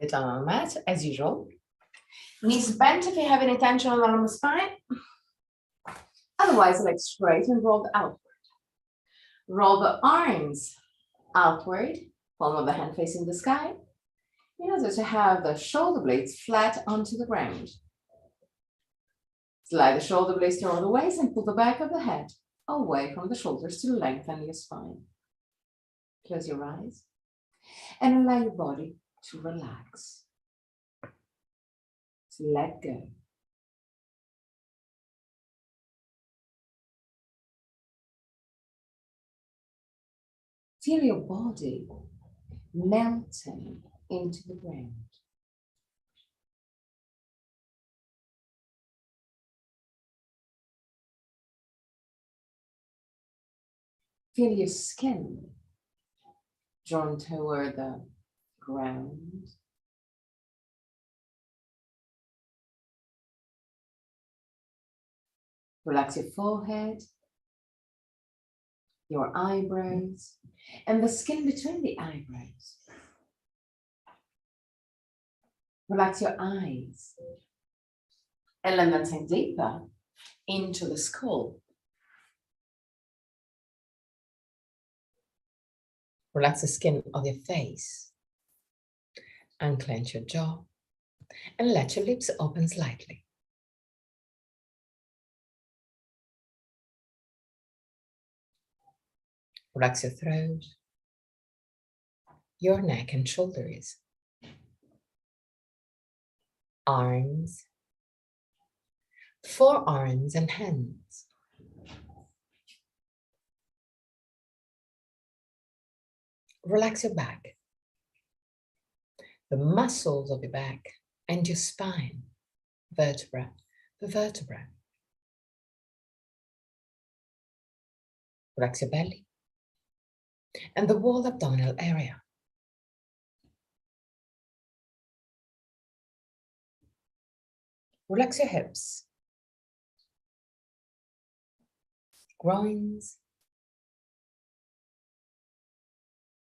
Sit down on the mat as usual. Knees bent if you have any tension along the spine. Otherwise, legs straight and rolled outward. Roll the arms outward, palm of the hand facing the sky, in order to have the shoulder blades flat onto the ground. Slide the shoulder blades toward the waist and pull the back of the head away from the shoulders to lengthen your spine. Close your eyes and allow your body to relax. To let go. Feel your body melting into the ground. Feel your skin drawn toward the ground. Relax your forehead, your eyebrows, and the skin between the eyebrows. Relax your eyes and let them sink deeper into the skull. Relax the skin of your face, unclench your jaw, and let your lips open slightly. Relax your throat, your neck and shoulders, arms, forearms and hands. Relax your back, the muscles of your back and your spine, vertebra per vertebra. Relax your belly and the wall abdominal area. Relax your hips, groins.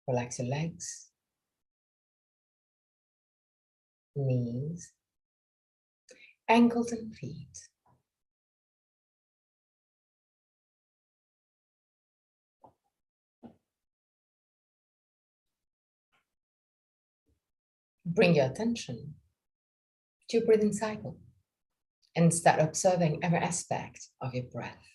Relax your legs, knees, ankles and feet. Bring your attention to your breathing cycle and start observing every aspect of your breath.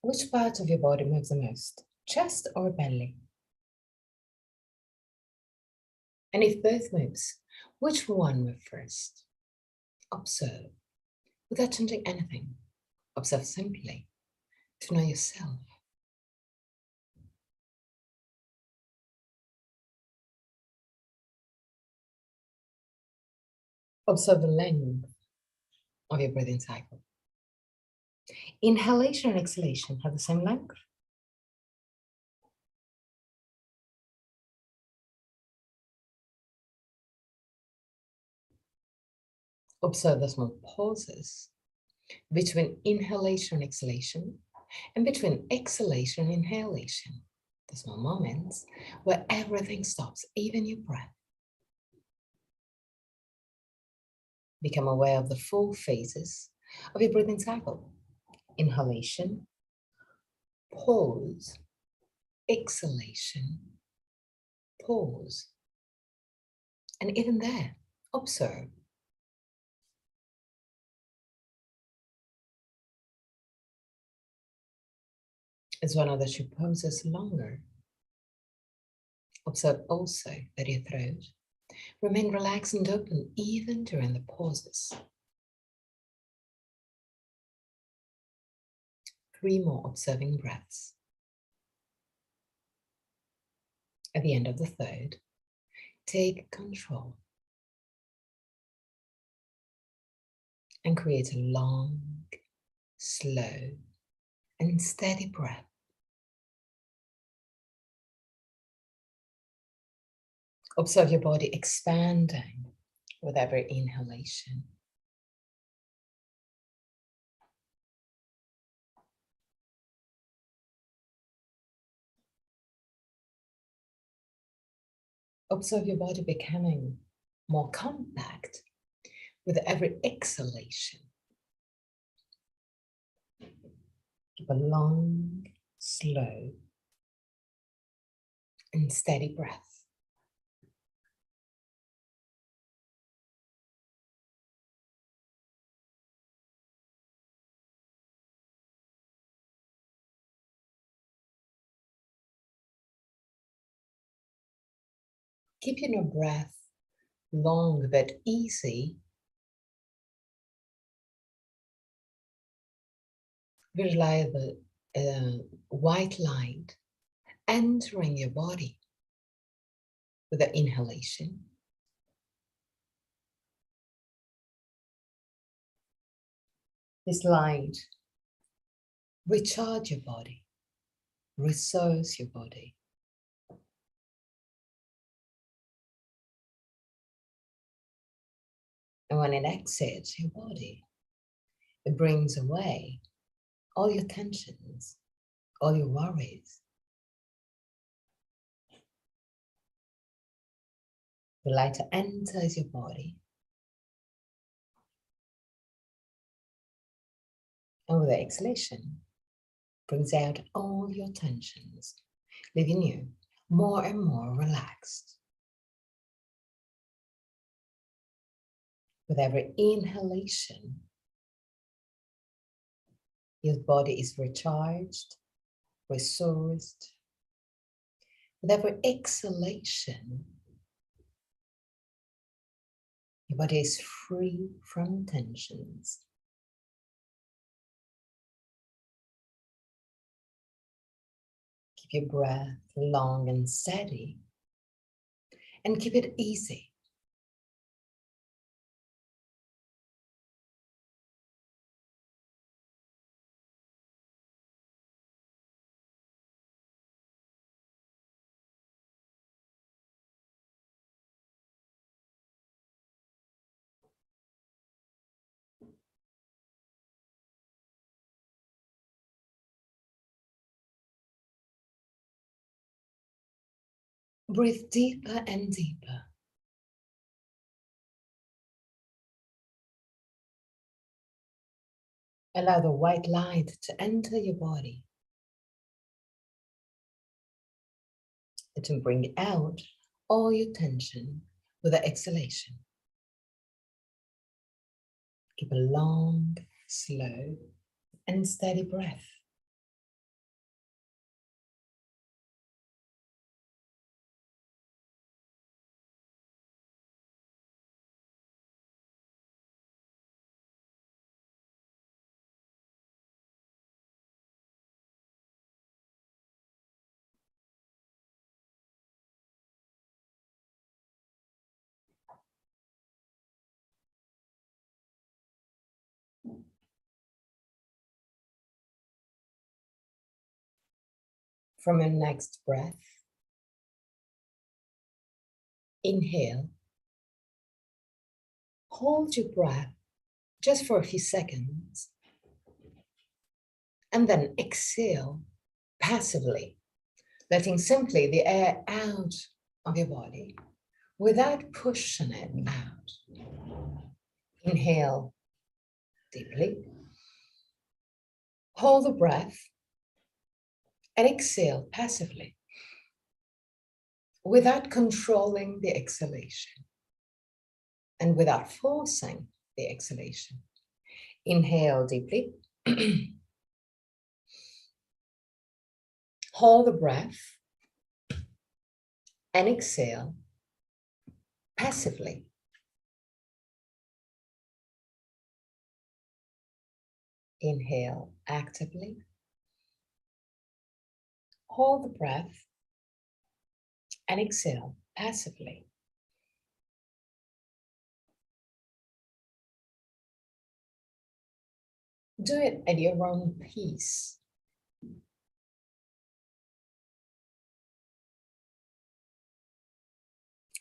Which part of your body moves the most, chest or belly? And if both moves, which one moves first? Observe without changing anything. Observe simply to know yourself. Observe the length of your breathing cycle. Inhalation and exhalation have the same length. Observe the small pauses between inhalation and exhalation, and between exhalation and inhalation. The small moments where everything stops, even your breath. Become aware of the 4 phases of your breathing cycle. Inhalation, pause, exhalation, pause. And even there, observe. As one of the 2 pauses longer, observe also that your throat remain relaxed and open even during the pauses. 3 more observing breaths. At the end of the 3rd, take control and create a long, slow, and steady breath. Observe your body expanding with every inhalation Observe your body becoming more compact with every exhalation. Keep a long, slow, and steady breath. Keeping your breath long but easy, visualize the white light entering your body with the inhalation. This light recharge your body, resource your body. And when it exits your body, it brings away all your tensions, all your worries. The light enters your body, and with the exhalation, brings out all your tensions, leaving you more and more relaxed. With every inhalation, your body is recharged, resourced. With every exhalation, your body is free from tensions. Keep your breath long and steady, and keep it easy. Breathe deeper and deeper. Allow the white light to enter your body and to bring out all your tension with the exhalation. Keep a long, slow, and steady breath. From your next breath, inhale, hold your breath just for a few seconds, and then exhale passively, letting simply the air out of your body without pushing it out. Inhale deeply, hold the breath, and exhale passively without controlling the exhalation and without forcing the exhalation. Inhale deeply, hold the breath, and exhale passively. Inhale actively, hold the breath, and exhale passively. Do it at your own pace.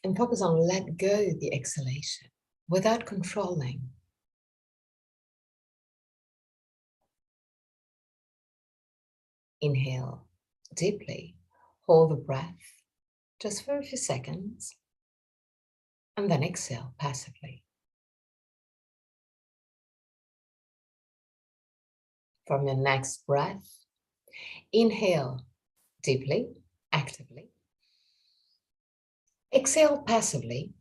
And focus on let go the exhalation without controlling. Inhale deeply, hold the breath just for a few seconds, And then exhale passively. From your next breath, inhale deeply, actively. Exhale passively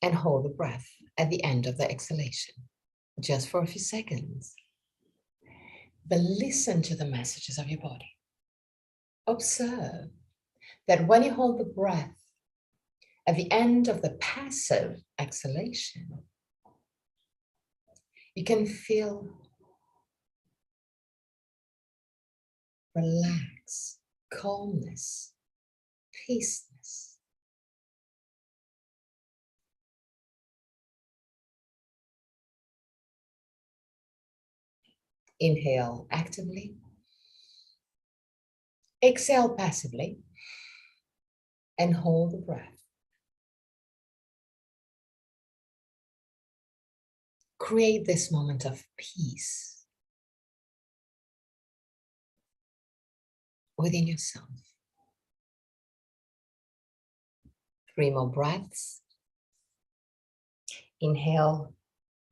and hold the breath at the end of the exhalation, just for a few seconds. But listen to the messages of your body. Observe that when you hold the breath at the end of the passive exhalation, you can feel relax, calmness, peaceness. Inhale actively. Exhale passively and hold the breath. Create this moment of peace within yourself. 3 more breaths. Inhale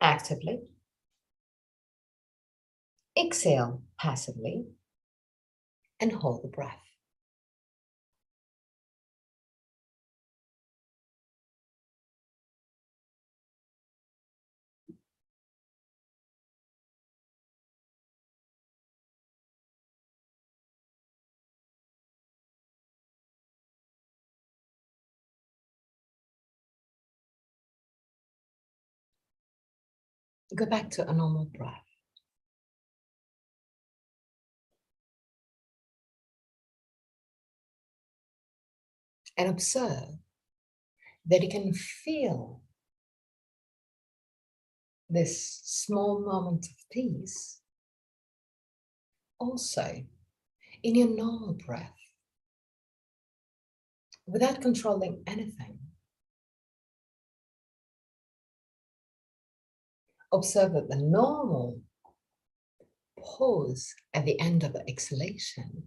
actively. Exhale passively and hold the breath. Go back to a normal breath. And observe that you can feel this small moment of peace also in your normal breath without controlling anything. Observe that the normal pause at the end of the exhalation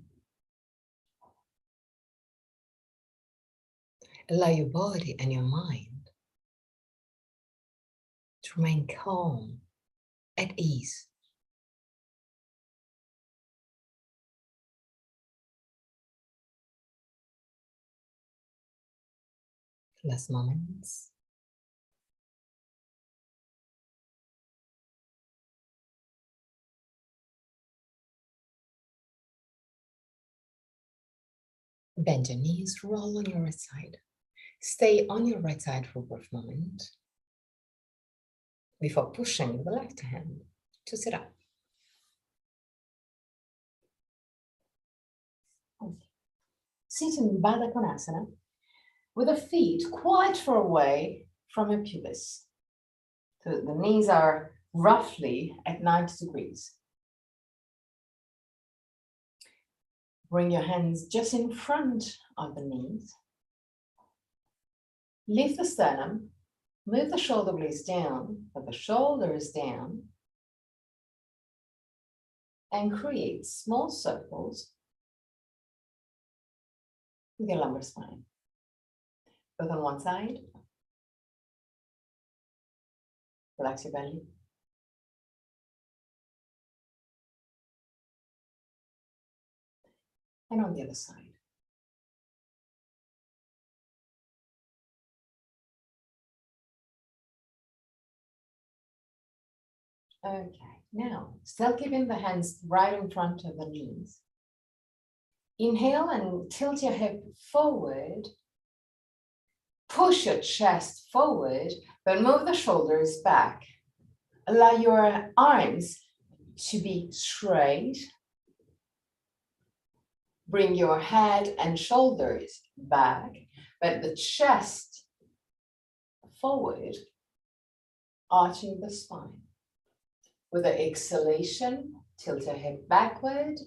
allow your body and your mind to remain calm, at ease. Last moments. Bend your knees, roll on your right side. Stay on your right side for a brief moment before pushing with the left hand to sit up. Sit in Baddha Konasana with the feet quite far away from your pelvis. So the knees are roughly at 90 degrees. Bring your hands just in front of the knees. Lift the sternum, move the shoulder blades down, but the shoulder is down, and create small circles with your lumbar spine. Both on one side. Relax your belly. And on the other side. Okay, now still keeping the hands right in front of the knees. Inhale and tilt your hip forward. Push your chest forward, but move the shoulders back. Allow your arms to be straight. Bring your head and shoulders back, but the chest forward, arching the spine. With the exhalation, tilt your head backward.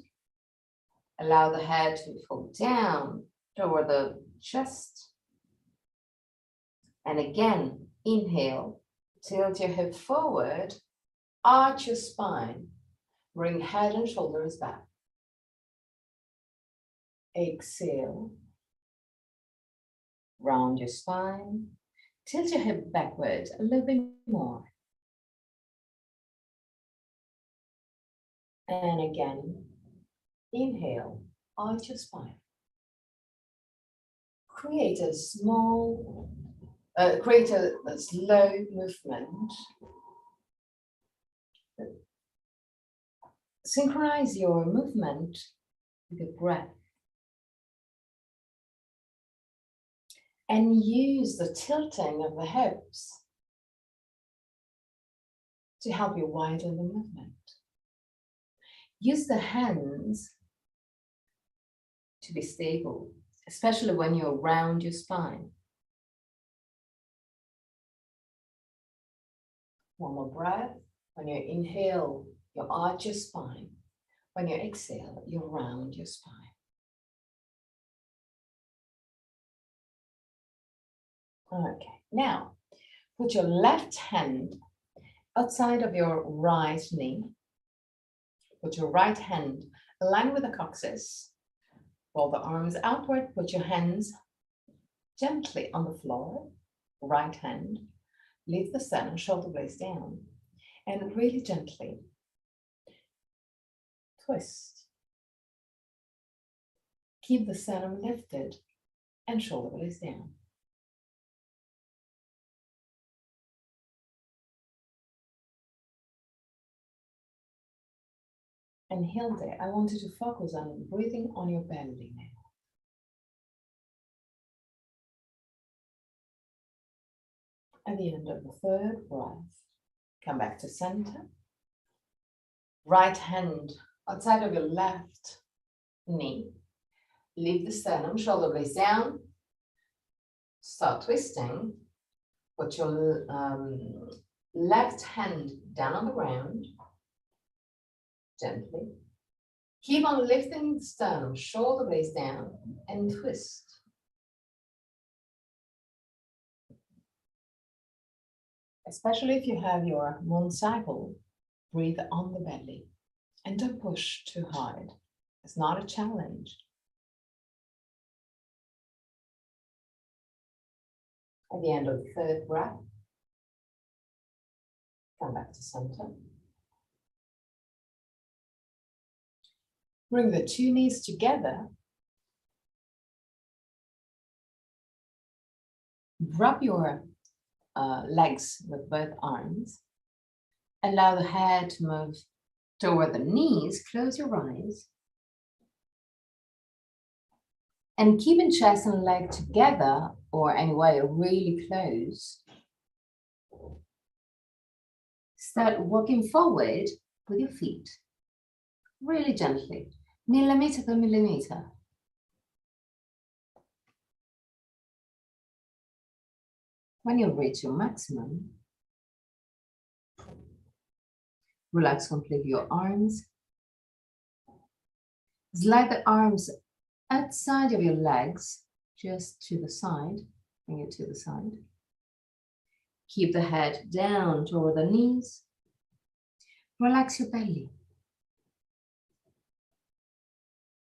Allow the head to fall down toward the chest. And again, inhale, tilt your hip forward, arch your spine, bring head and shoulders back. Exhale, round your spine, Tilt your hip backwards a little bit more. And again, inhale, arch your spine. Create a slow movement. Synchronize your movement with the breath. And use the tilting of the hips to help you widen the movement. Use the hands to be stable, especially when you're around your spine. One more breath. When you inhale, you arch your spine. When you exhale, you round your spine. Okay, now put your left hand outside of your right knee. Put your right hand aligned with the coccyx. Roll the arms outward. Put your hands gently on the floor. Right hand. Lift the sternum, shoulder blades down. And really gently twist. Keep the sternum lifted and shoulder blades down. And Hilde, I want you to focus on breathing on your belly now. At the end of the third breath, come back to center. Right hand outside of your left knee. Leave the sternum, shoulder blades down. Start twisting. Put your left hand down on the ground. Gently. Keep on lifting the sternum, shoulder blades down, and twist. Especially if you have your moon cycle, breathe on the belly and don't push too hard. It's not a challenge. At the end of the third breath, come back to center. Bring the two knees together. Wrap your legs with both arms. Allow the head to move toward the knees. Close your eyes. And keeping chest and leg together, or anyway, really close. Start walking forward with your feet. Really gently, millimeter to millimeter. When you reach your maximum, relax completely your arms. Slide the arms outside of your legs, just to the side. Bring it to the side. Keep the head down toward the knees. Relax your belly.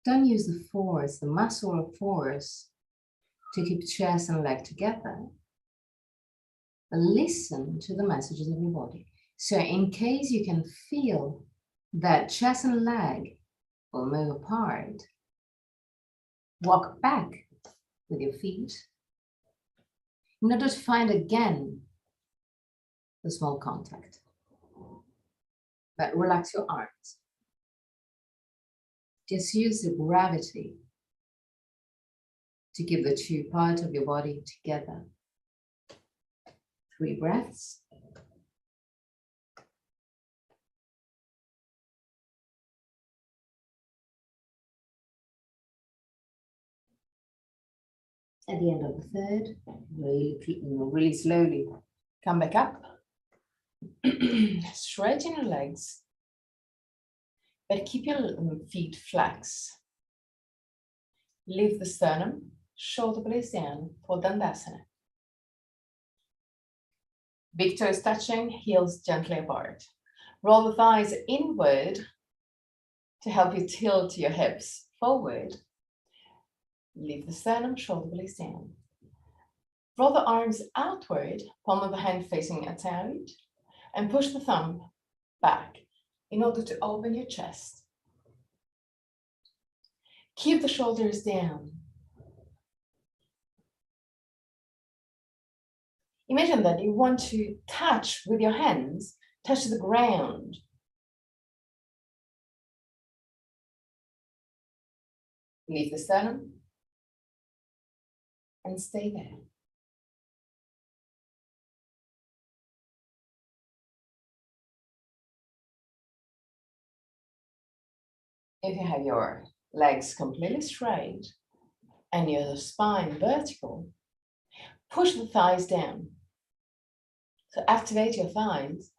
Don't use the force, the muscle of force, to keep chest and leg together. But listen to the messages of your body. So in case you can feel that chest and leg will move apart, walk back with your feet in order to find again the small contact. But relax your arms. Just use the gravity to keep the two parts of your body together. 3 breaths. At the end of the third, really slowly come back up. Straighten your legs, but keep your feet flex. Lift the sternum, shoulder blades down for Dandasana. Big toes touching, heels gently apart. Roll the thighs inward to help you tilt your hips forward. Lift the sternum, shoulder blades down. Roll the arms outward, palm of the hand facing outside, and push the thumb back in order to open your chest. Keep the shoulders down. Imagine that you want to touch with your hands, touch the ground. Leave the sternum and stay there. If you have your legs completely straight and your spine vertical, push the thighs down. So activate your thighs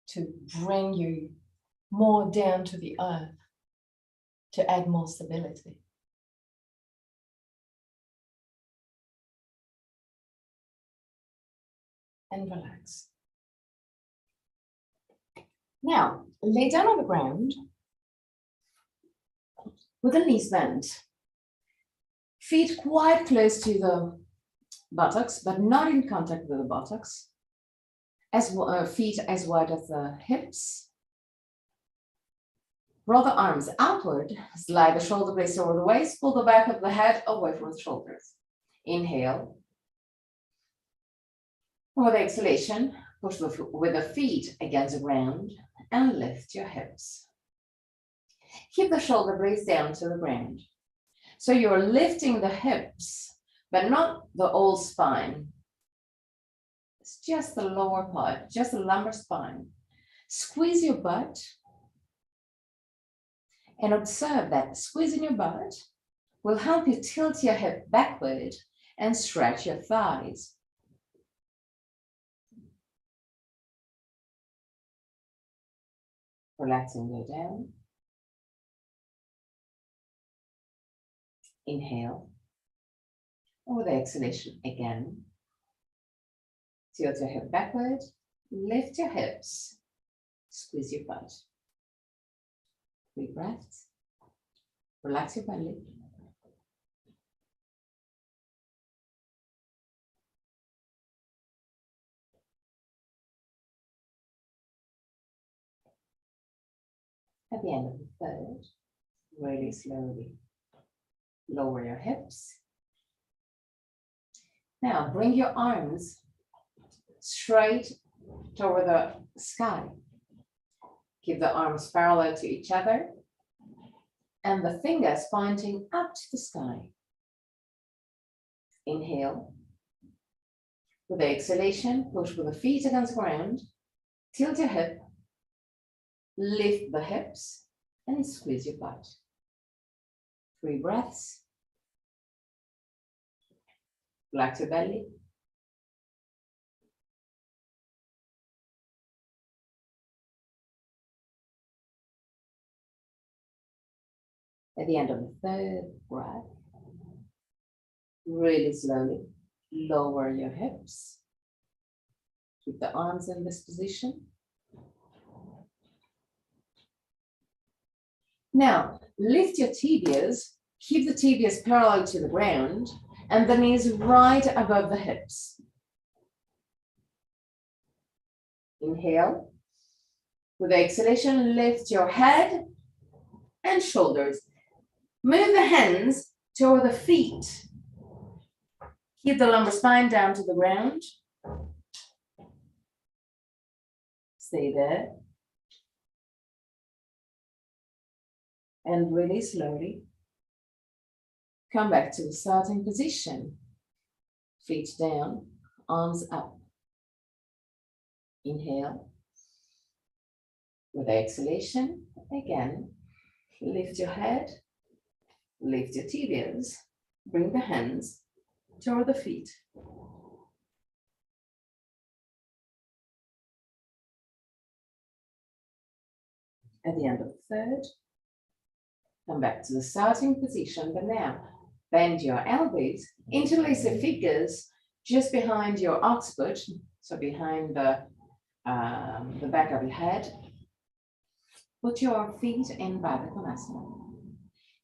to bring you more down to the earth, to add more stability. And relax. Now, lay down on the ground with the knees bent. Feet quite close to the buttocks, but not in contact with the buttocks. Feet as wide as the hips. Roll the arms outward, slide the shoulder blades over the waist, pull the back of the head away from the shoulders. Inhale. With exhalation, push with the feet against the ground and lift your hips. Keep the shoulder blades down to the ground. So you're lifting the hips, but not the whole spine. It's just the lower part, just the lumbar spine. Squeeze your butt and observe that squeezing your butt will help you tilt your hip backward and stretch your thighs. Relax and go down. Inhale. And with the exhalation again. Tilt your hip backward, lift your hips, squeeze your butt. 3 breaths. Relax your belly. At the end of the third, really slowly lower your hips. Now bring your arms straight toward the sky. Keep the arms parallel to each other and the fingers pointing up to the sky. Inhale. With the exhalation, push with the feet against the ground, tilt your hip, lift the hips, and squeeze your butt. 3 breaths. Relax your belly. At the end of the third breath, really slowly lower your hips. Keep the arms in this position. Now, lift your tibias, keep the tibias parallel to the ground, and the knees right above the hips. Inhale. With the exhalation, lift your head and shoulders. Move the hands toward the feet. Keep the lumbar spine down to the ground. Stay there. And really slowly come back to the starting position. Feet down, arms up. Inhale. With exhalation, again, lift your head, lift your tibias, bring the hands toward the feet. At the end of the third, come back to the starting position, but now bend your elbows, interlace your fingers just behind your occiput, so behind the back of your head. Put your feet in Baddha Konasana.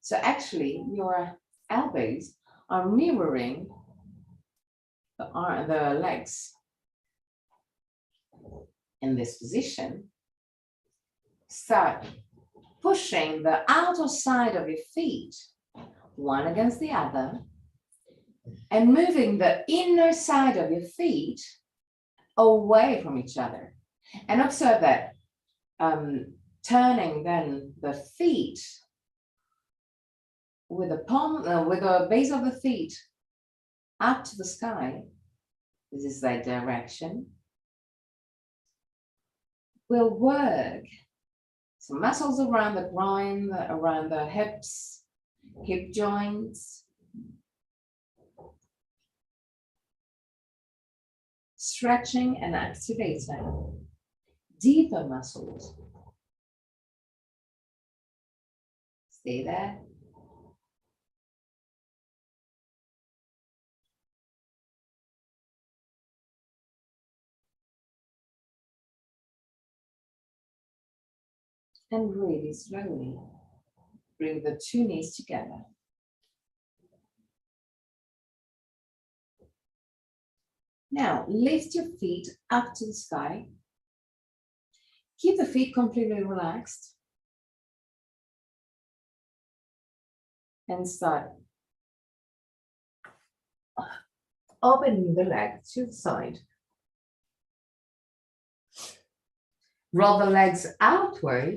So actually, your elbows are mirroring the legs in this position. Start pushing the outer side of your feet, one against the other, and moving the inner side of your feet away from each other. And observe that turning then the feet with the base of the feet up to the sky. This is that direction. Will work some muscles around the groin, around the hips, hip joints. Stretching and activating deeper muscles. Stay there. And really slowly bring the two knees together. Now lift your feet up to the sky. Keep the feet completely relaxed. And start opening the leg to the side. Roll the legs outward.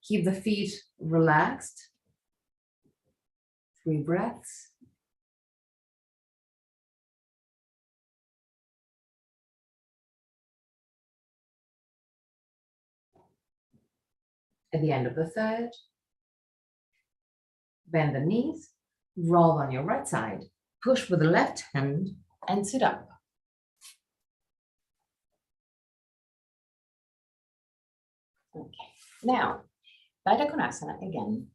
Keep the feet relaxed. 3 breaths. At the end of the third, bend the knees, roll on your right side, push with the left hand, and sit up. Okay, now, Baddha Konasana again.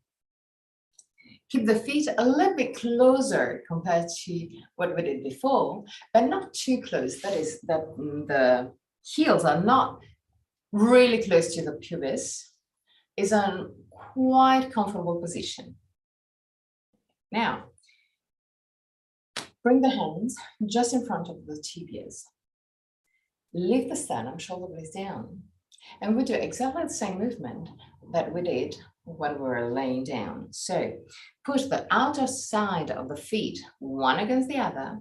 Keep the feet a little bit closer compared to what we did before, but not too close. That is, that the heels are not really close to the pubis. It's a quite comfortable position. Now, bring the hands just in front of the tibias. Lift the sternum, shoulder blades down. And we do exactly the same movement that we did when we were laying down. So push the outer side of the feet, one against the other,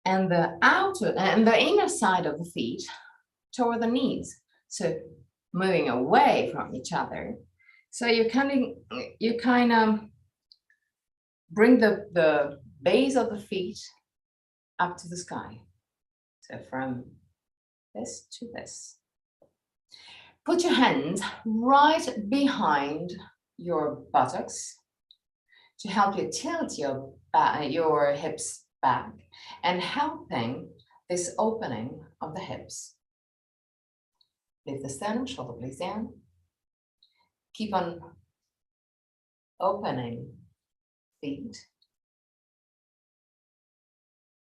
and the inner side of the feet toward the knees. So moving away from each other. So you kind of bring the base of the feet up to the sky. So from this to this. Put your hands right behind your buttocks to help you tilt your hips back and helping this opening of the hips. Lift the sternum, shoulder blades down. Keep on opening feet.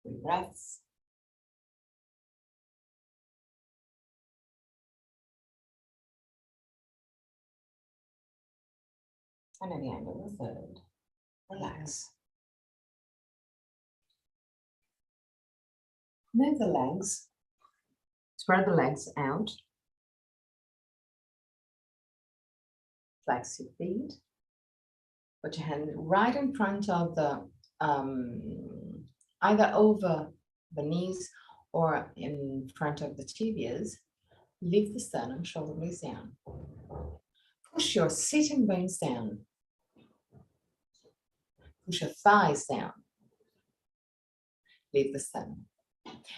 3 breaths. And at the end of the third, relax. Move the legs, spread the legs out. Flex your feet. Put your hand right in front of the, either over the knees or in front of the tibias. Lift the sternum, shoulder blades down. Push your sitting bones down. Push your thighs down. Lift the sternum.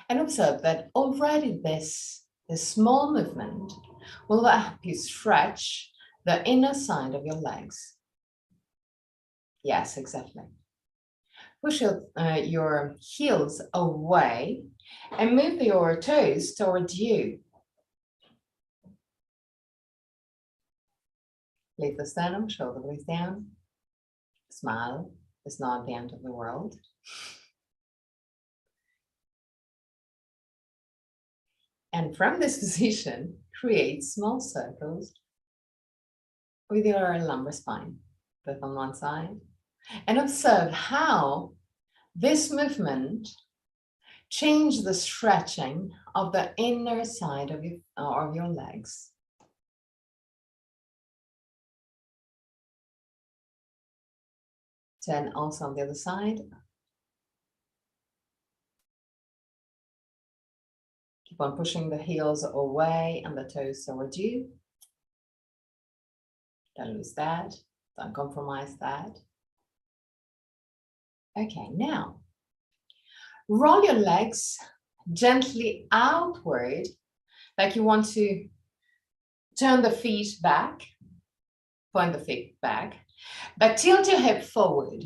And observe that already this small movement will help you stretch the inner side of your legs. Yes, exactly. Push your heels away and move your toes towards you. Lift the sternum, shoulder blades down. Smile. It's not the end of the world. And from this position, create small circles with your lumbar spine, both on one side. And observe how This movement changes the stretching of the inner side of your legs. Then also on the other side. Keep on pushing the heels away and the toes toward you. Don't lose that. Don't compromise that. Okay, now roll your legs gently outward, like you want to turn the feet back, point the feet back, but tilt your hip forward.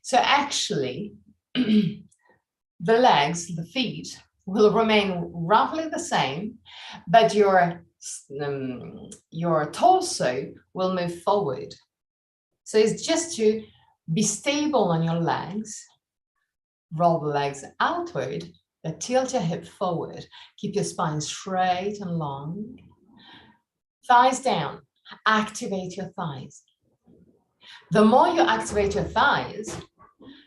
So actually, the legs, the feet, will remain roughly the same, but your torso will move forward. So it's just to be stable on your legs. Roll the legs outward, but tilt your hip forward. Keep your spine straight and long. Thighs down. Activate your thighs. The more you activate your thighs,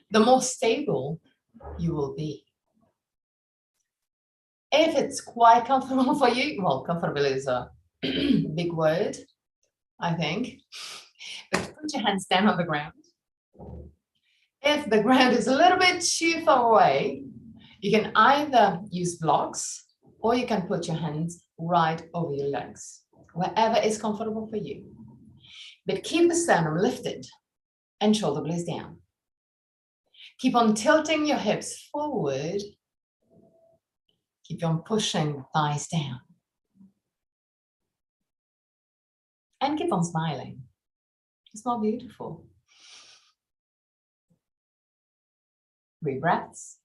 the more stable you will be. If it's quite comfortable for you, well, comfortable is a big word, I think, but put your hands down on the ground. If the ground is a little bit too far away, you can either use blocks or you can put your hands right over your legs, wherever is comfortable for you. But keep the sternum lifted and shoulder blades down. Keep on tilting your hips forward. Keep on pushing thighs down. And keep on smiling. It's more beautiful. 3 breaths.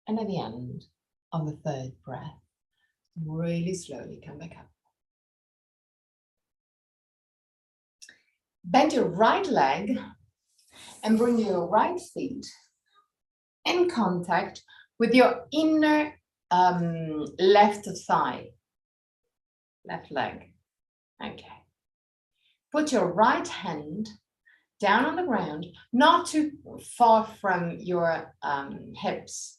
And at the end of the 3rd breath, really slowly come back up. Bend your right leg and bring your right feet in contact with your inner left thigh, left leg. Okay. Put your right hand down on the ground, not too far from your hips.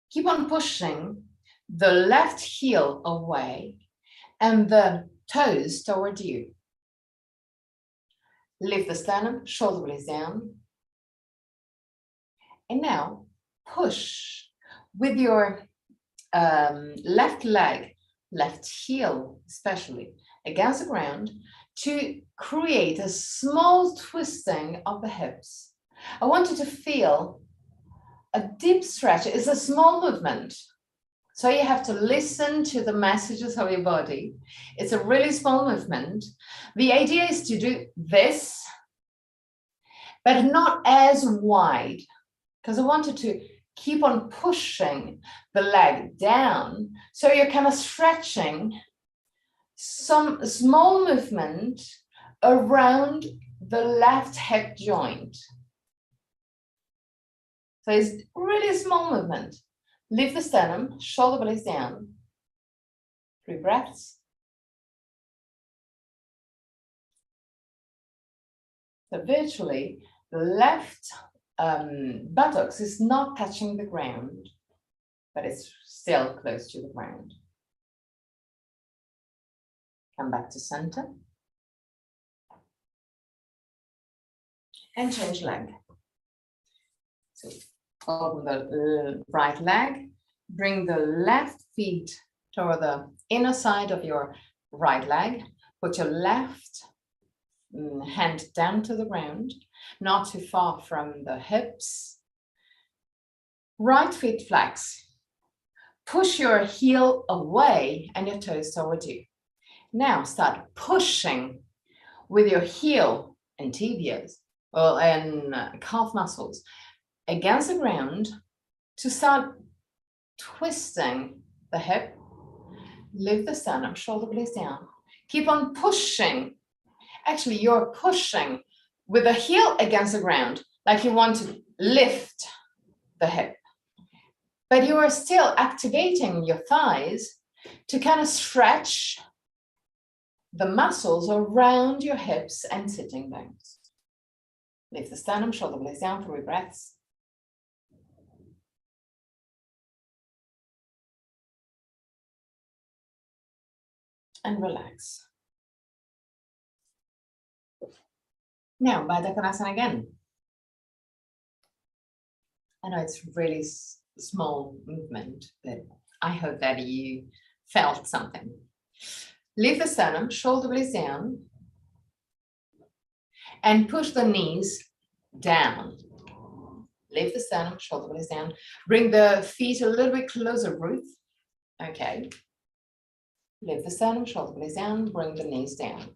Keep on pushing the left heel away and the toes toward you. Lift the sternum, shoulder blades down. And now push with your left leg, left heel especially, against the ground to create a small twisting of the hips. I want you to feel a deep stretch. It's a small movement. So you have to listen to the messages of your body. It's a really small movement. The idea is to do this, but not as wide, because I wanted to keep on pushing the leg down. So you're kind of stretching some small movement around the left hip joint. So it's really a small movement. Lift the sternum, shoulder blades down. 3 breaths. So virtually, the left buttocks is not touching the ground, but it's still close to the ground. Come back to center. And change leg. So open the right leg, bring the left feet toward the inner side of your right leg, put your left hand down to the ground, not too far from the hips. Right foot flex. Push your heel away and your toes toward you. Now start pushing with your heel and tibias, and calf muscles against the ground to start twisting the hip. Lift the sternum, shoulder blades down. Keep on pushing. Actually, you're pushing with the heel against the ground, like you want to lift the hip. But you are still activating your thighs to kind of stretch the muscles around your hips and sitting bones. Lift the sternum, shoulder blades down, 3 breaths. And relax. Now, Baddha Konasana again. I know it's really small movement, but I hope that you felt something. Lift the sternum, shoulder blades down, and push the knees down. Lift the sternum, shoulder blades down. Bring the feet a little bit closer, Ruth. Okay. Lift the sternum, shoulder blades down, bring the knees down.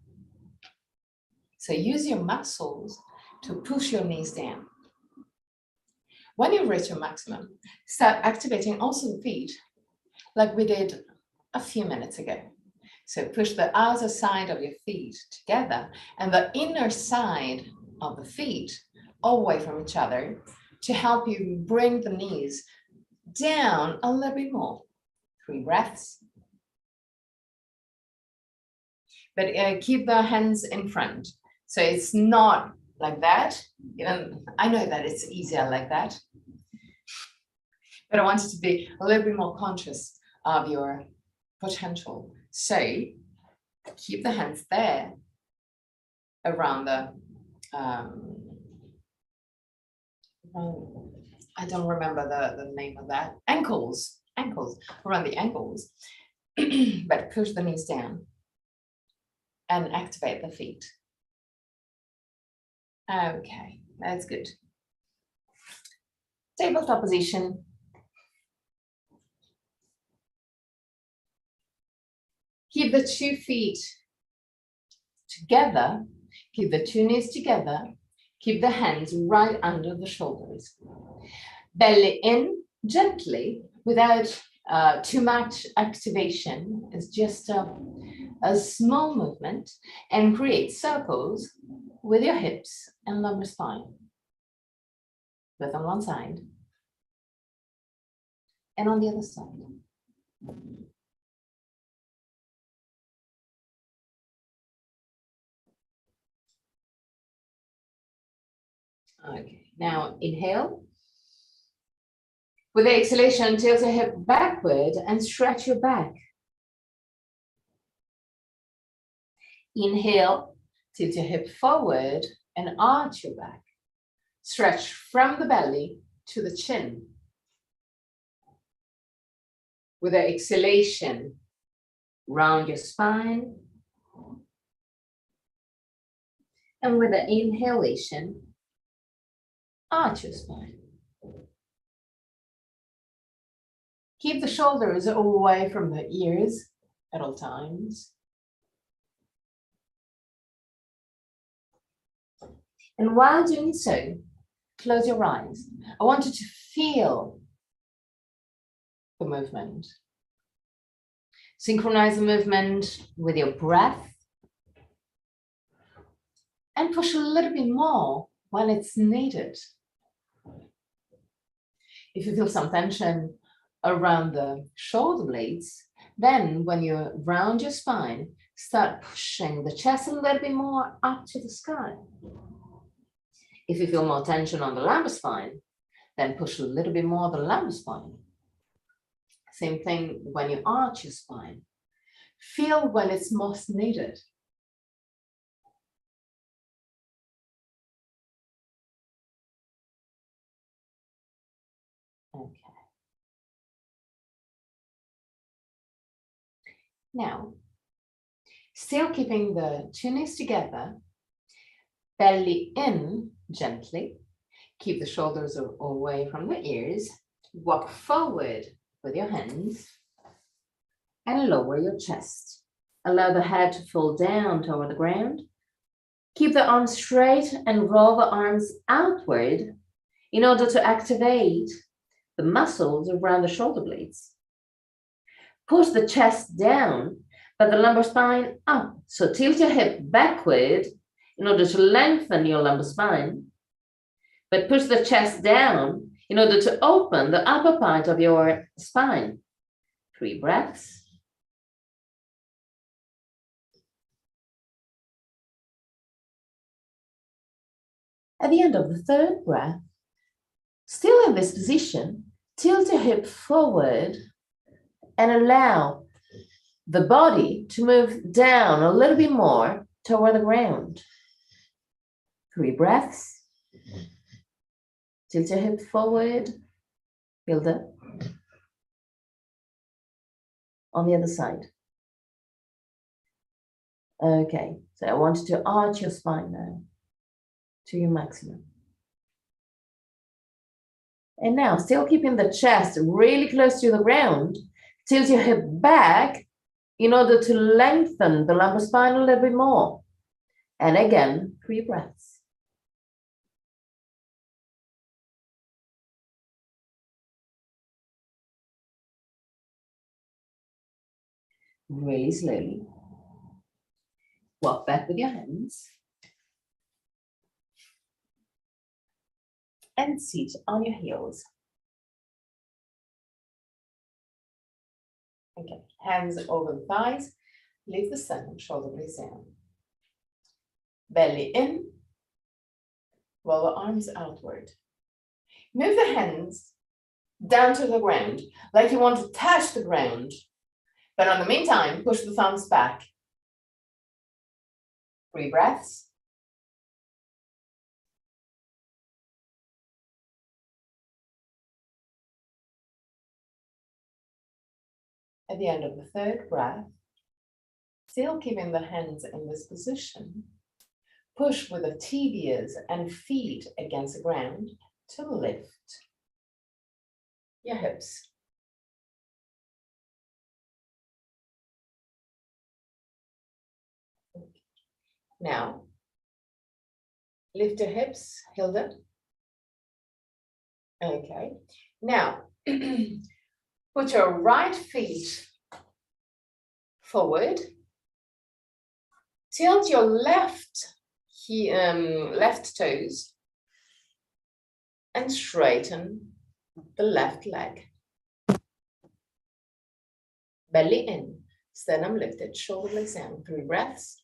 So use your muscles to push your knees down. When you reach your maximum, start activating also the feet, like we did a few minutes ago. So push the outer side of your feet together and the inner side of the feet away from each other to help you bring the knees down a little bit more. 3 breaths. But keep the hands in front. So it's not like that. Even I know that it's easier like that. But I want you to be a little bit more conscious of your potential. So keep the hands there around the, I don't remember the name of that, ankles, around the ankles, but push the knees down and activate the feet. Okay, that's good. Tabletop position. Keep the 2 feet together, keep the 2 knees together, keep the hands right under the shoulders. Belly in gently without too much activation. It's just a small movement, and create circles with your hips and lumbar spine. Both on one side and on the other side. Okay, now inhale. With the exhalation, tilt your hip backward and stretch your back. Inhale, tilt your hip forward and arch your back. Stretch from the belly to the chin. With the exhalation, round your spine. And with the inhalation, arch your spine. Keep the shoulders away from the ears at all times. And while doing so, close your eyes. I want you to feel the movement. Synchronize the movement with your breath. And push a little bit more when it's needed. If you feel some tension around the shoulder blades, then when you round your spine, start pushing the chest a little bit more up to the sky. If you feel more tension on the lumbar spine, then push a little bit more the lumbar spine. Same thing when you arch your spine. Feel when it's most needed. Okay. Now, still keeping the 2 knees together, belly in gently. Keep the shoulders away from the ears. Walk forward with your hands and lower your chest. Allow the head to fall down toward the ground. Keep the arms straight and roll the arms outward in order to activate the muscles around the shoulder blades. Push the chest down, but the lumbar spine up. So tilt your hip backward in order to lengthen your lumbar spine, but push the chest down in order to open the upper part of your spine. 3 breaths. At the end of the third breath, still in this position, tilt your hip forward and allow the body to move down a little bit more toward the ground. 3 breaths. Tilt your hip forward. Hilda. On the other side. Okay, so I want you to arch your spine now to your maximum. And now, still keeping the chest really close to the ground, tilt your hip back in order to lengthen the lumbar spine a little bit more. And again, 3 breaths. Really slowly. Walk back with your hands. And sit on your heels. Okay, hands over the thighs. Lift the center, shoulder blades down. Belly in. Roll the arms outward. Move the hands down to the ground, like you want to touch the ground. But in the meantime, push the thumbs back. 3 breaths. At the end of the third breath, still keeping the hands in this position, push with the tibias and feet against the ground to lift your hips. Now, lift your hips, Hilda. Okay. Now, put your right feet forward. Tilt your left toes and straighten the left leg. Belly in, sternum lifted, shoulder blades down. 3 breaths.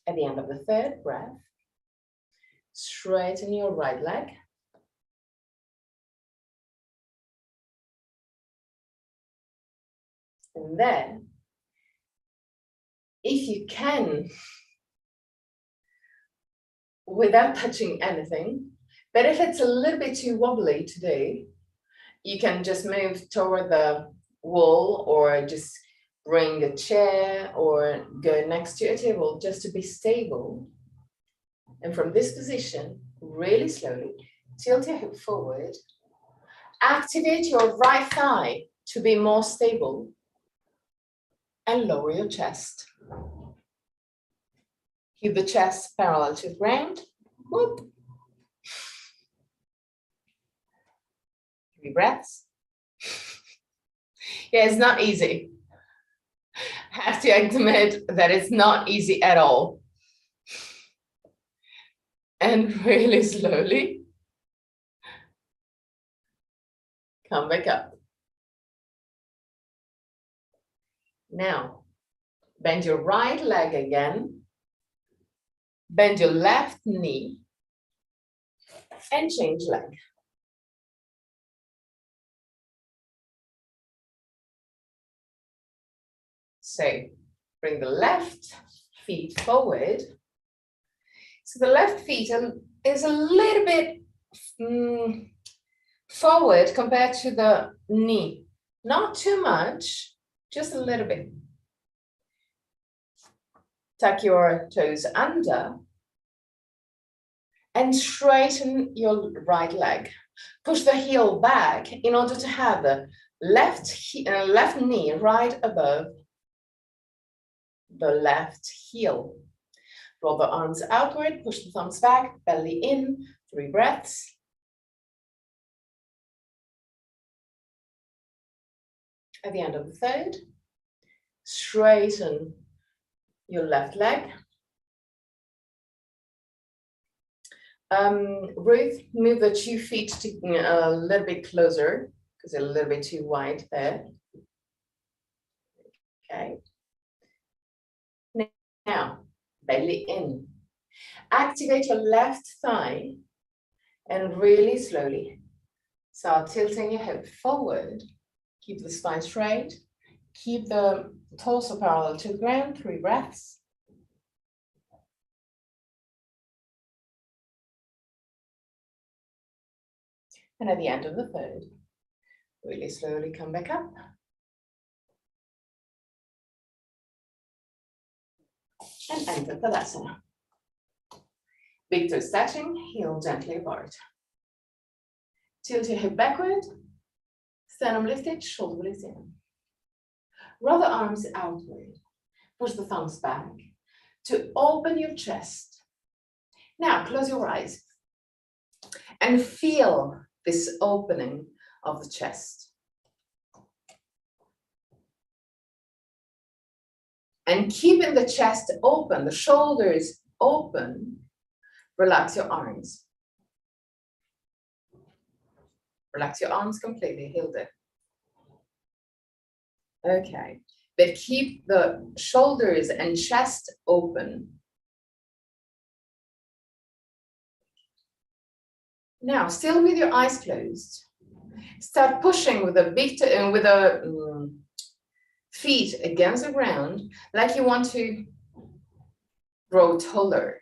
At the end of the third breath, straighten your right leg. And then, if you can, without touching anything, but if it's a little bit too wobbly today, you can just move toward the wall or just bring a chair or go next to a table just to be stable. And from this position, really slowly, tilt your hip forward. Activate your right thigh to be more stable. And lower your chest. Keep the chest parallel to the ground. Whoop. 3 breaths. Yeah, it's not easy. I have to admit that it's not easy at all. And really slowly, come back up. Now, bend your right leg again. Bend your left knee. And change leg. So, bring the left feet forward. So the left feet is a little bit forward compared to the knee. Not too much, just a little bit. Tuck your toes under and straighten your right leg. Push the heel back in order to have the left knee right above the left heel. Roll the arms outward, push the thumbs back, belly in, 3 breaths. At the end of the third, straighten your left leg. Ruth, move the 2 feet to a little bit closer because they're a little bit too wide there. Okay. Now, belly in. Activate your left thigh and really slowly start tilting your hip forward. Keep the spine straight. Keep the torso parallel to the ground. 3 breaths. And at the end of the third, really slowly come back up. And enter Tadasana. Big toes touching, heel gently apart. Tilt your hip backward, sternum lifted, shoulder blades in. Roll the arms outward. Push the thumbs back to open your chest. Now close your eyes and feel this opening of the chest. And keeping the chest open, the shoulders open, relax your arms. Relax your arms completely, heel dip. Okay, but keep the shoulders and chest open. Now, still with your eyes closed, start pushing with the feet against the ground, like you want to grow taller.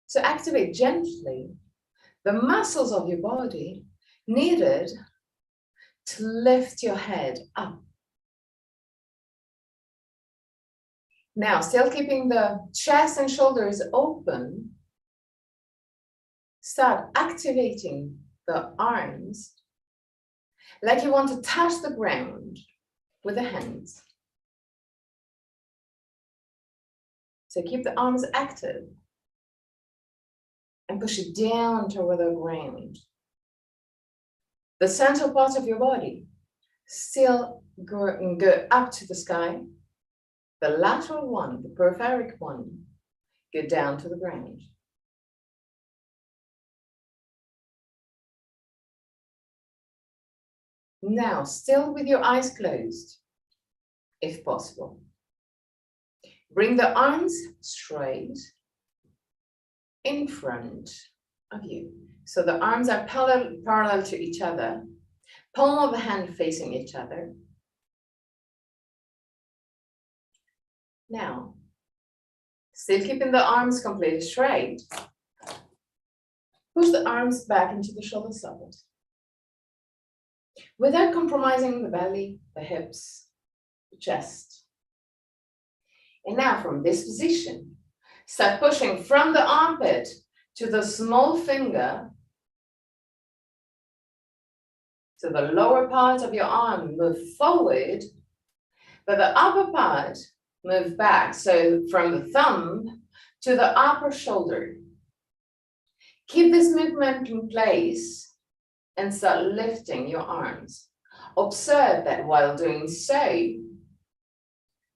So activate gently the muscles of your body needed to lift your head up. Now, still keeping the chest and shoulders open, start activating the arms like you want to touch the ground with the hands. So keep the arms active and push it down toward the ground. The central part of your body still go up to the sky. The lateral one, the peripheric one, go down to the ground. Now, still with your eyes closed, if possible. Bring the arms straight in front of you. So the arms are parallel to each other, palm of the hand facing each other. Now, still keeping the arms completely straight, push the arms back into the shoulder sockets without compromising the belly, the hips, the chest. And now from this position, start pushing from the armpit to the small finger, so the lower part of your arm move forward, but the upper part move back. So from the thumb to the upper shoulder. Keep this movement in place and start lifting your arms. Observe that while doing so,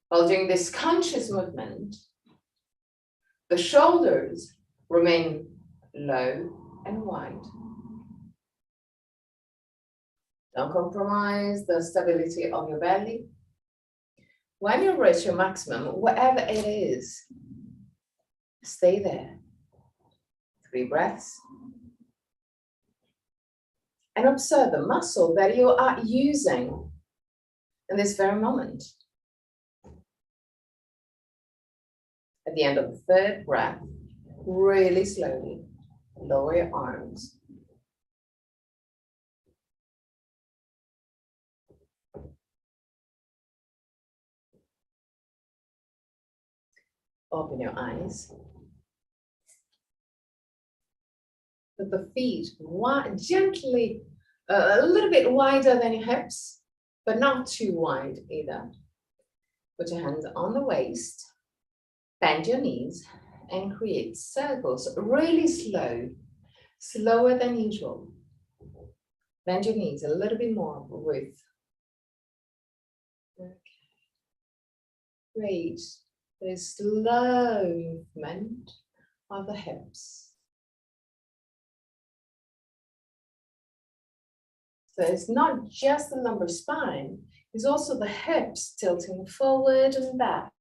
while doing this conscious movement, the shoulders remain low and wide. Don't compromise the stability of your belly. When you reach your maximum, whatever it is, stay there. 3 breaths. And observe the muscle that you are using in this very moment. At the end of the 3rd breath, really slowly lower your arms. Open your eyes. Put the feet gently, a little bit wider than your hips, but not too wide either. Put your hands on the waist, bend your knees, and create circles, really slow, slower than usual. Bend your knees a little bit more, Ruth. Okay. Great. There's slow movement of the hips. So it's not just the lumbar spine, is also the hips tilting forward and back.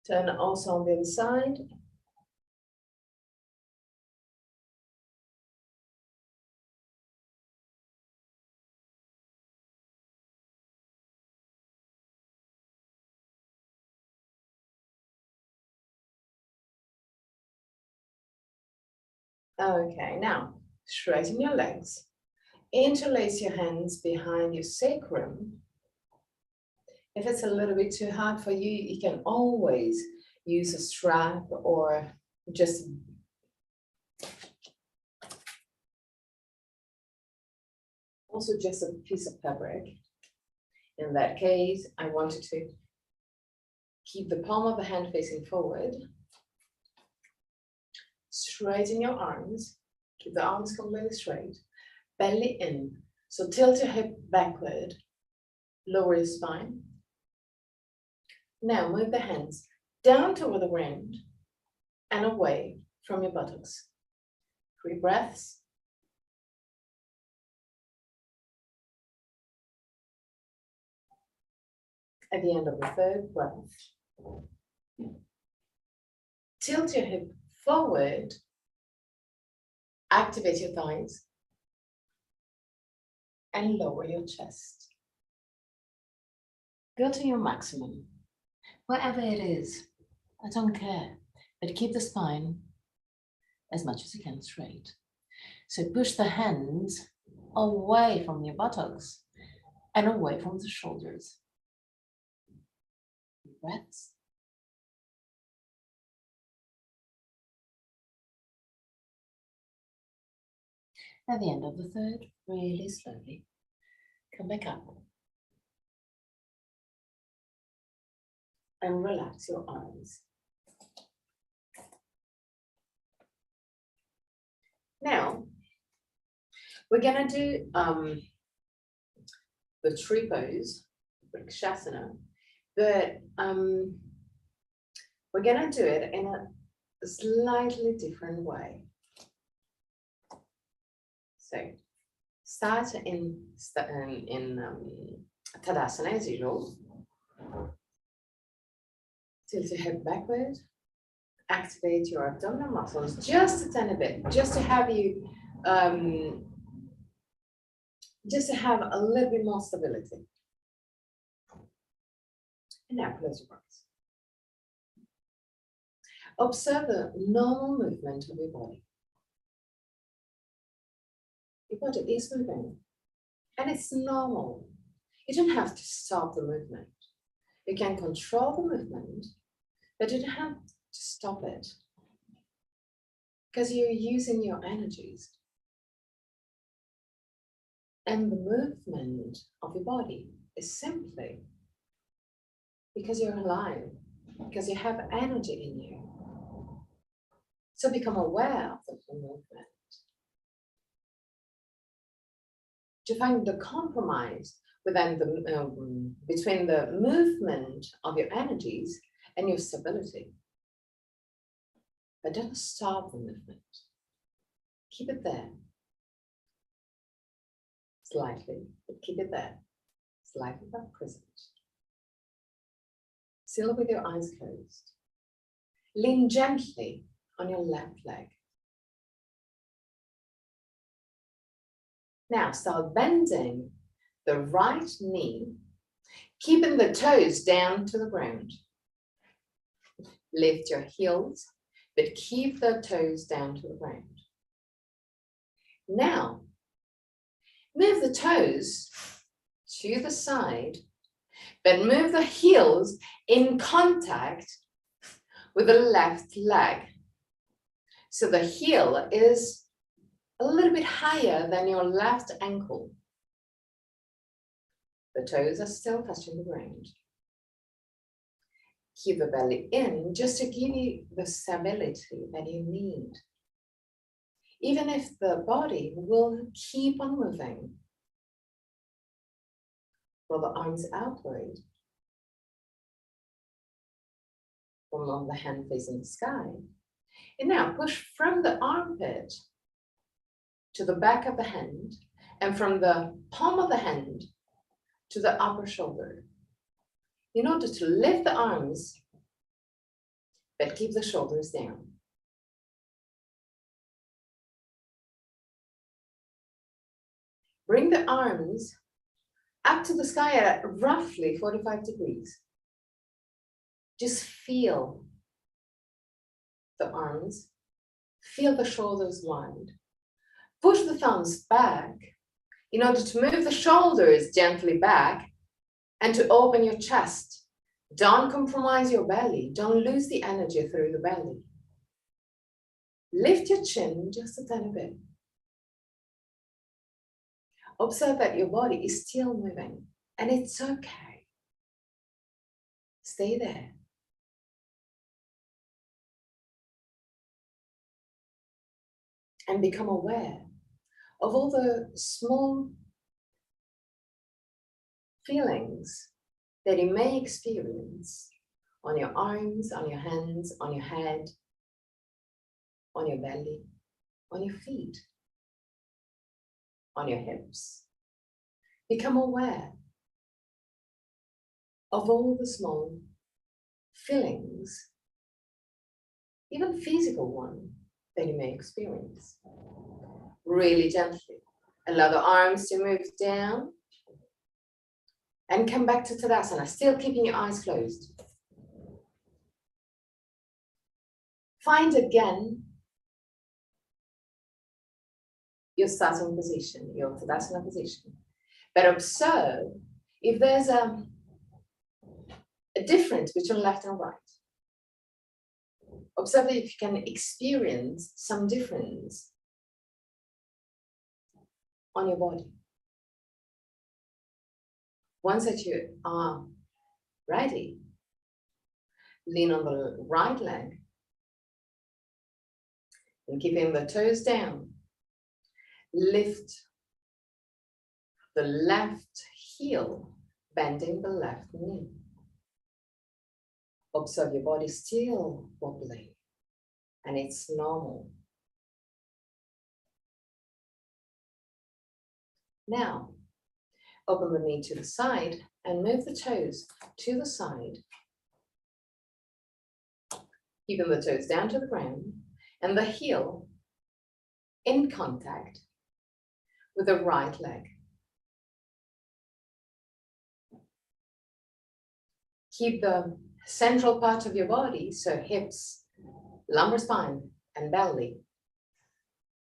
Turn also on the other side. Okay, now straighten your legs. Interlace your hands behind your sacrum. If it's a little bit too hard for you, you can always use a strap or just also just a piece of fabric. In that case, I want you to keep the palm of the hand facing forward. Straighten your arms. Keep the arms completely straight. Belly in. So tilt your hip backward. Lower your spine. Now move the hands down toward the ground and away from your buttocks. 3 breaths. At the end of the 3rd breath, tilt your hip forward, activate your thighs, and lower your chest. Go to your maximum, wherever it is. I don't care, but keep the spine as much as you can straight. So push the hands away from your buttocks and away from the shoulders. Breaths. At the end of the 3rd, really slowly, come back up and relax your arms. Now, we're gonna do the tree pose, Vrikshasana, but we're gonna do it in a slightly different way. So start in Tadasana as usual. Tilt your head backward. Activate your abdominal muscles just a tiny bit, just to have you, just to have a little bit more stability. And now close your eyes. Observe the normal movement of your body. Your body is moving, and it's normal. You don't have to stop the movement. You can control the movement, but you don't have to stop it because you're using your energies. And the movement of your body is simply because you're alive, because you have energy in you. So become aware of the movement. To find the compromise within between the movement of your energies and your stability. But don't stop the movement. Keep it there. Slightly, but keep it there. Slightly but present. Still with your eyes closed. Lean gently on your left leg. Now start bending the right knee, keeping the toes down to the ground. Lift your heels, but keep the toes down to the ground. Now, move the toes to the side, but move the heels in contact with the left leg. So the heel is a little bit higher than your left ankle. The toes are still touching the ground. Keep the belly in just to give you the stability that you need. Even if the body will keep on moving. Roll the arms outward. from the hand facing the sky. And now push from the armpit to the back of the hand, and from the palm of the hand to the upper shoulder, in order to lift the arms, but keep the shoulders down. Bring the arms up to the sky at roughly 45 degrees. Just feel the arms, feel the shoulders wide. Push the thumbs back in order to move the shoulders gently back and to open your chest. Don't compromise your belly. Don't lose the energy through the belly. Lift your chin just a tiny bit. Observe that your body is still moving, and it's okay. Stay there. And become aware of all the small feelings that you may experience on your arms, on your hands, on your head, on your belly, on your feet, on your hips. Become aware of all the small feelings, even physical ones, that you may experience. Really gently. Allow the arms to move down and come back to Tadasana, still keeping your eyes closed. Find again your starting position, your Tadasana position, but observe if there's a difference between left and right. Observe if you can experience some difference on your body. Once that you are ready, lean on the right leg and keeping the toes down. Lift the left heel, bending the left knee. Observe your body still wobbling, and it's normal. Now, open the knee to the side and move the toes to the side. Keeping the toes down to the ground and the heel in contact with the right leg. Keep the central part of your body, so hips, lumbar spine, and belly,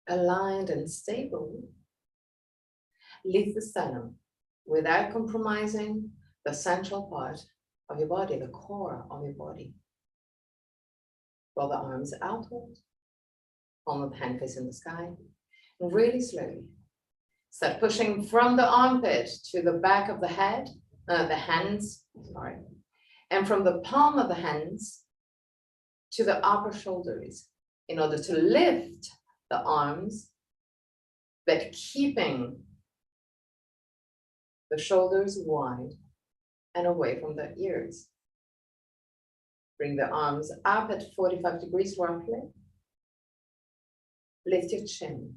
aligned and stable. Lift the sternum without compromising the central part of your body, the core of your body. Roll the arms outward, palm of the hand facing the sky, and really slowly start pushing from the armpit to the back of the head, the hands, sorry, and from the palm of the hands to the upper shoulders in order to lift the arms, but keeping the shoulders wide and away from the ears. Bring the arms up at 45 degrees roughly. Lift your chin.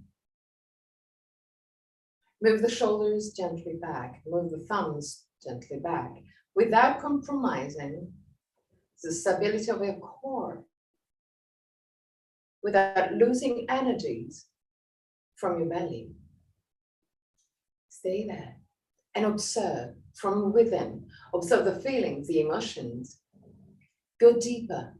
Move the shoulders gently back. Move the thumbs gently back without compromising the stability of your core, without losing energies from your belly. Stay there and observe from within. Observe the feelings, the emotions. Go deeper.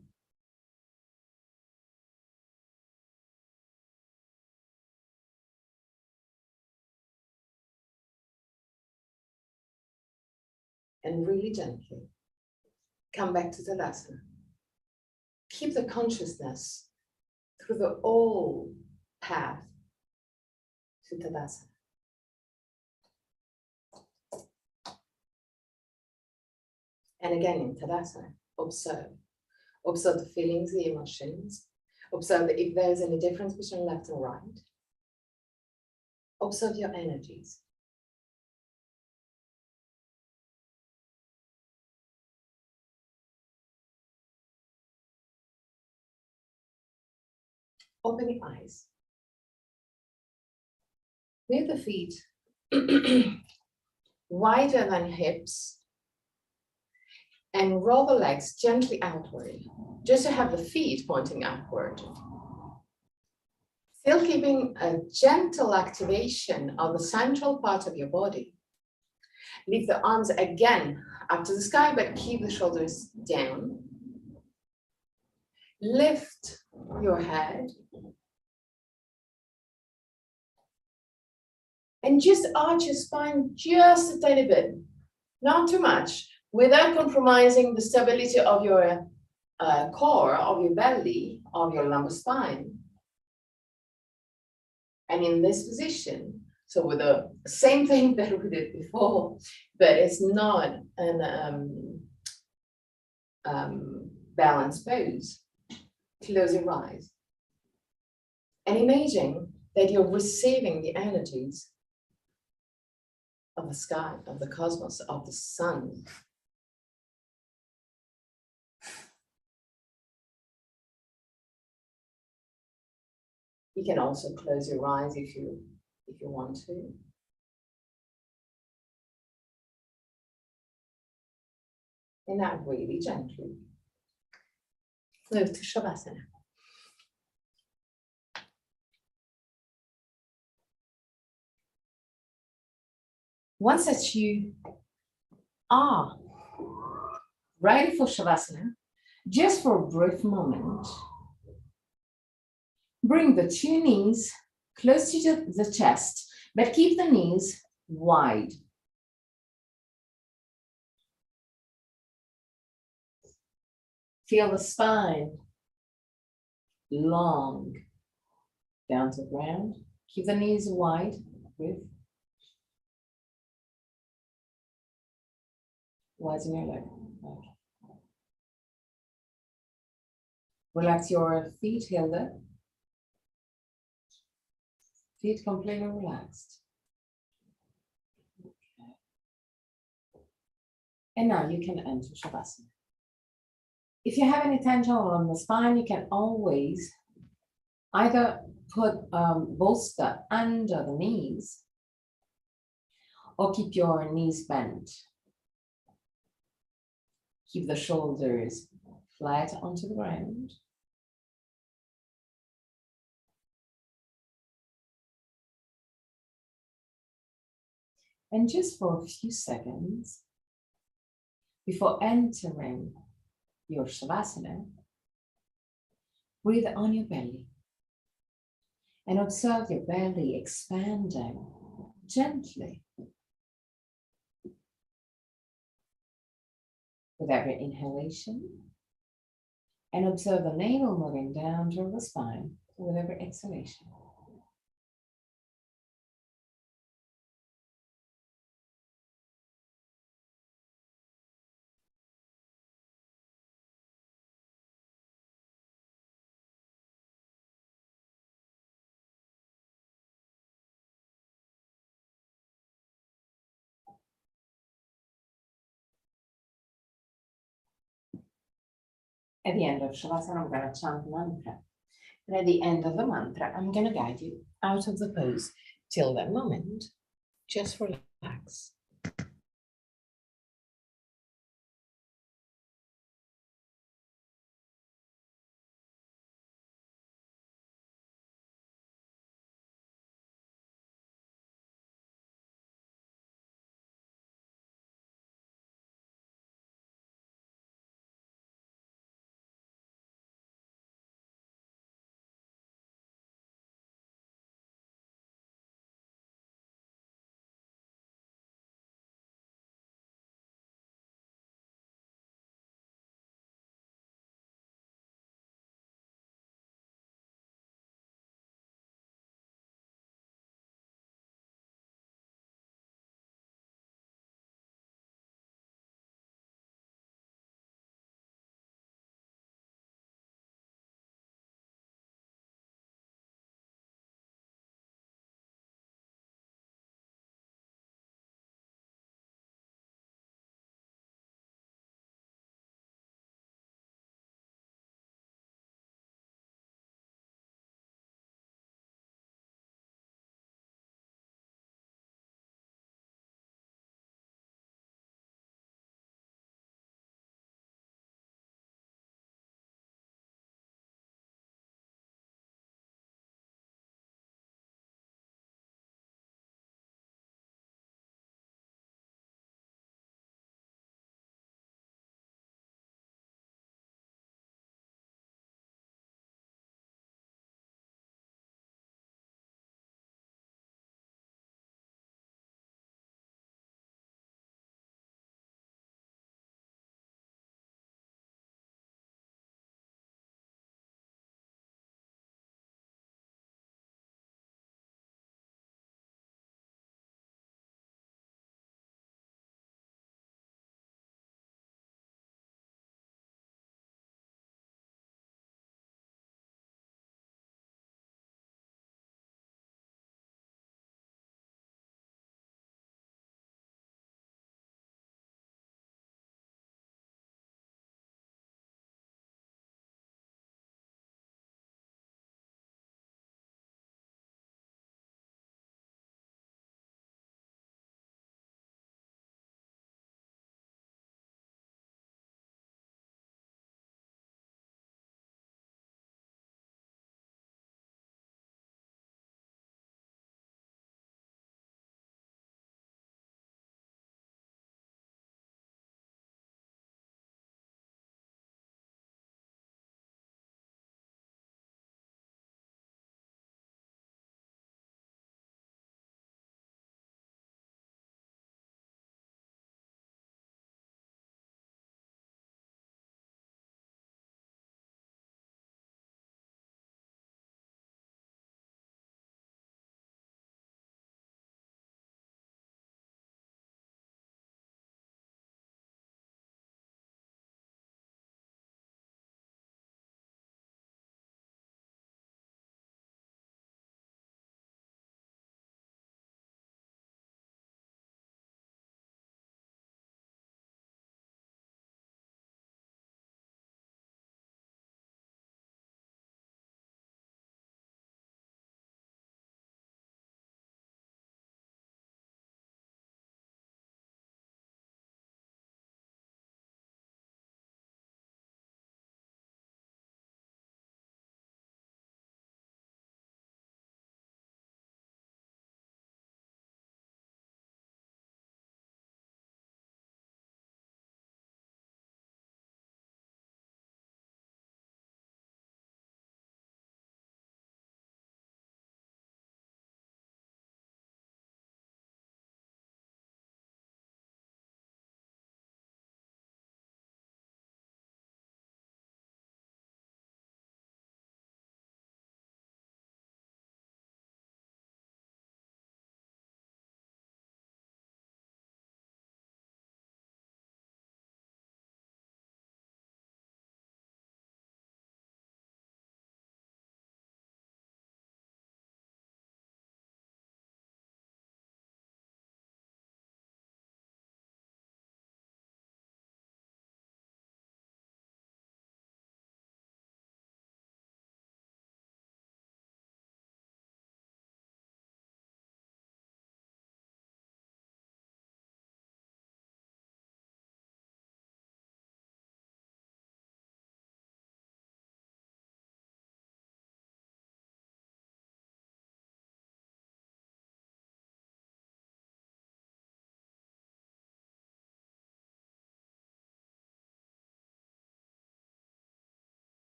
And really gently come back to Tadasana. Keep the consciousness through the whole path to Tadasana. And again in Tadasana, observe. Observe the feelings, the emotions. Observe if there's any difference between left and right. Observe your energies. Open your eyes. Move the feet wider than hips and roll the legs gently outward, just to have the feet pointing upward. Still keeping a gentle activation of the central part of your body. Lift the arms again up to the sky, but keep the shoulders down. Lift your head. And just arch your spine just a tiny bit, not too much, without compromising the stability of your core, of your belly, of your lumbar spine. And in this position, so with the same thing that we did before, but it's not an balanced pose. Close your eyes. And imagine that you're receiving the energies of the sky, of the cosmos, of the sun. You can also close your eyes if you want to. And now really gently move to Shavasana. Once that you are ready for Shavasana, just for a brief moment, bring the two knees close to the chest, but keep the knees wide. Feel the spine long down to the ground. Keep the knees wide. Breathe. Widen your leg. Relax your feet, Hilda. Feet completely relaxed. Okay. And now you can enter Shavasana. If you have any tension on the spine, you can always either put bolster under the knees or keep your knees bent. Keep the shoulders flat onto the ground. And just for a few seconds before entering your Shavasana, breathe on your belly and observe your belly expanding gently with every inhalation, and observe the navel moving down toward the spine with every exhalation. At the end of Shavasana, I'm going to chant mantra. And at the end of the mantra, I'm going to guide you out of the pose. Till that moment, just relax.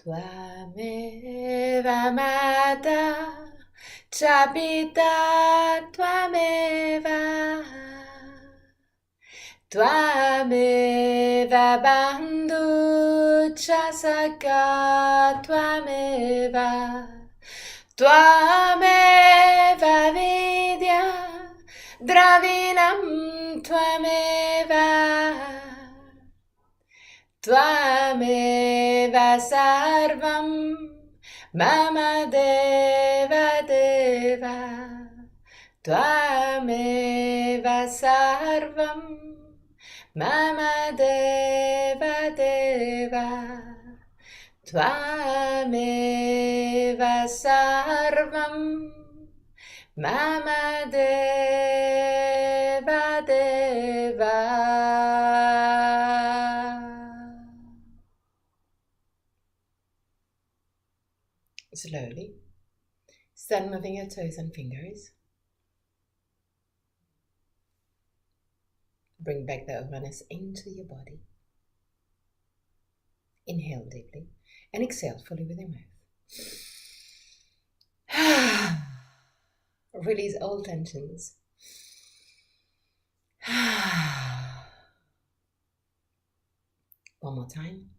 Tvameva Mata Cha Pita Tvameva Tvameva Bandhu Cha Saka Tvameva Tvameva Vidya Dravinam Tvameva Tvameva Sarvam Mama Deva Deva Tvameva Sarvam Mama Deva Deva Tvameva Sarvam Mama Deva Deva. Slowly, start moving your toes and fingers. Bring back the awareness into your body. Inhale deeply and exhale fully with your mouth. Release all tensions. One more time.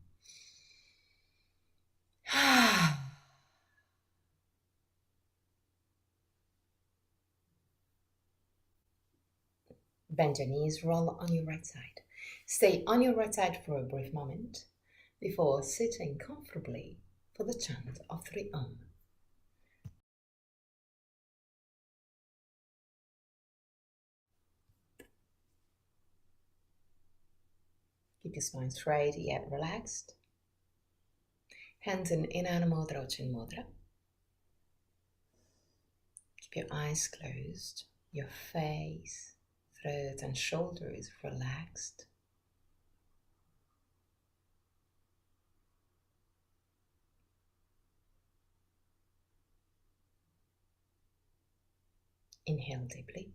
Bend your knees, roll on your right side. Stay on your right side for a brief moment before sitting comfortably for the chant of 3 Om. Keep your spine straight yet relaxed. Hands in Inanna Mudra or Chin Mudra. Keep your eyes closed, your face, throat and shoulders relaxed. Inhale deeply.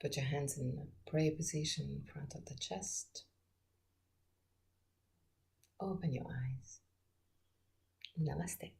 Put your hands in a prayer position in front of the chest. Open your eyes. Namaste.